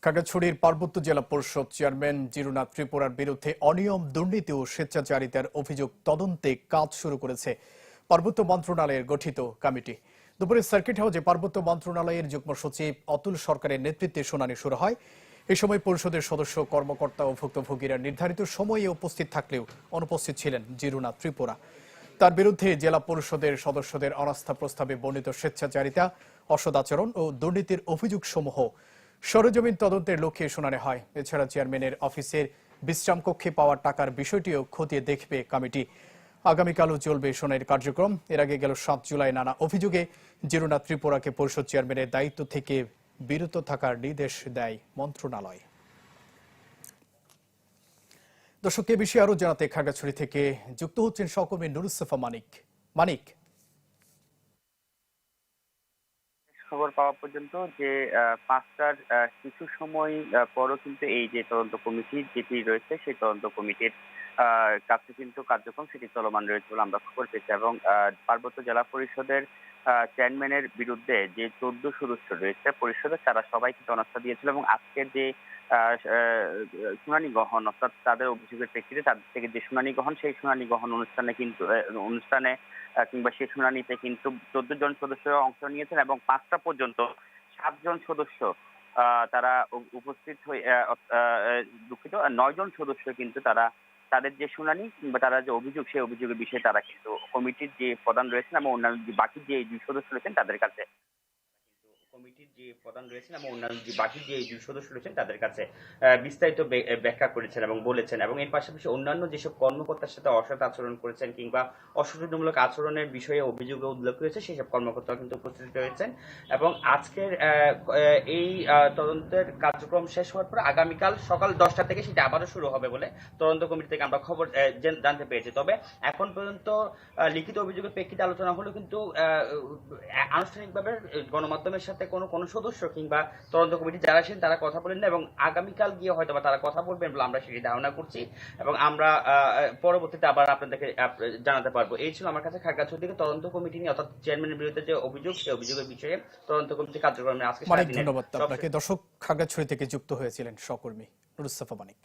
খাগড়াছড়ির পার্বত্য জেলা পরিষদ চেয়ারম্যান জিরুনাথ ত্রিপুরার বিরুদ্ধে অনিয়ম, দুর্নীতি ও স্বেচ্ছাচারিতার অভিযোগ তদন্তে কাজ শুরু করেছে পার্বত্য মন্ত্রণালয়ের গঠিত কমিটি। দুপুরে সার্কিট হাউসে পার্বত্য মন্ত্রণালয়ের যুগ্ম সচিব অতুল সরকারের নেতৃত্বে শুনানি শুরু হয়। এ সময় পরিষদের সদস্য, কর্মকর্তা ও ভুক্তভোগীরা নির্ধারিত সময়ে উপস্থিত থাকলেও অনুপস্থিত ছিলেন জিরুনাথ ত্রিপুরা। তার বিরুদ্ধে জেলা পরিষদের সদস্যদের অনাস্থা প্রস্তাবে বর্ণিত স্বেচ্ছাচারিতা, অসদাচরণ ও দুর্নীতির অভিযোগসমূহ সরেজমিন তদন্তের লক্ষ্যে শুনানি হয়। এছাড়া চেয়ারম্যানের অফিসের বিশ্রাম কক্ষে পাওয়া টাকার বিষয়টিও খতিয়ে দেখবে কমিটি। আগামীকালও চলবে শুনানির কার্যক্রম। এর আগে গেল 7 জুলাই নানা অভিযোগে জিরুনাথ ত্রিপুরাকে পরিষদ চেয়ারম্যানের দায়িত্ব থেকে বিরত থাকার নির্দেশ দেয় মন্ত্রণালয়। দর্শক, এ বিষয়ে আরো জানাতে খাগড়াছড়ি থেকে যুক্ত হচ্ছেন সহকর্মী নুরুসফা মানিক। খবর পাওয়া পর্যন্ত যে 5টার কিছু সময় পরও কিন্তু এই যে তদন্ত কমিটি যেটি রয়েছে সেই তদন্ত কমিটির কাছে কিন্তু কার্যক্রম সেটি চলমান রয়েছে বলে আমরা খবর পেয়েছি। এবং পার্বত্য জেলা পরিষদের চেয়ারম্যানের বিরুদ্ধে যে 14 সদস্য রয়েছে পরিষদের, তারা সবাই কিন্তু অনাস্থা দিয়েছিল এবং আজকের যে শুনানি গ্রহণ, অর্থাৎ তাদের অভিযোগের প্রেক্ষিতে তাদের থেকে যে শুনানি গ্রহণ, সেই শুনানি গ্রহণ অনুষ্ঠানে কিংবা সেই শুনানিতে কিন্তু 14 জন সদস্য অংশ নিয়েছেন এবং 5টা পর্যন্ত 7 জন সদস্য তারা উপস্থিত হয়ে দুঃখিত 9 জন সদস্য কিন্তু তারা তাদের যে শুনানি কিংবা তারা যে অভিযোগ, সেই অভিযোগের বিষয়ে তারা কিন্তু কমিটির যে প্রধান রয়েছেন এবং অন্যান্য বাকি যে 2 সদস্য রয়েছেন তাদের কাছে বিস্তারিত ব্যাখ্যা করেছেন এবং বলেছেন। এবং এর পাশাপাশি অন্যান্য যেসব কর্মকর্তার সাথে অসৎ আচরণ করেছেন কিংবা অসচেতনমূলক আচরণের বিষয়ে অভিযোগে উল্লেখ রয়েছে, সেসব কর্মকর্তা কিন্তু উপস্থিত রয়েছেন। এবং আজকের এই তদন্তের কার্যক্রম শেষ হওয়ার পর আগামীকাল সকাল 10টা থেকে সেটা আবারও শুরু হবে বলে তদন্ত কমিটি থেকে আমরা খবর জানতে পেরেছি। তবে এখন পর্যন্ত লিখিত অভিযোগের প্রেক্ষিতে আলোচনা হলো, কিন্তু আনুষ্ঠানিকভাবে গণমাধ্যমের সাথে কোনো সদস্য কিংবা তদন্ত কমিটি যারা আছেন তারা কথা বলেন না এবং আগামীকাল গিয়ে হয়তো বা তারা কথা বলবেন বলে আমরা সেটি ধারণা করছি এবং আমরা পরবর্তীতে আবার আপনাদেরকে জানাতে পারবো। এই ছিল আমার কাছে খাগড়াছড়ি থেকে তদন্ত কমিটি নিয়ে, অর্থাৎ চেয়ারম্যানের বিরুদ্ধে যে অভিযোগ, সেই অভিযোগের বিষয়ে তদন্ত কমিটি কার্যক্রমে আজকে ধন্যবাদ আপনাকে। দর্শক, খাগড়াছড়ি থেকে যুক্ত হয়েছিলেন সহকর্মী নুরুসফা মানিক।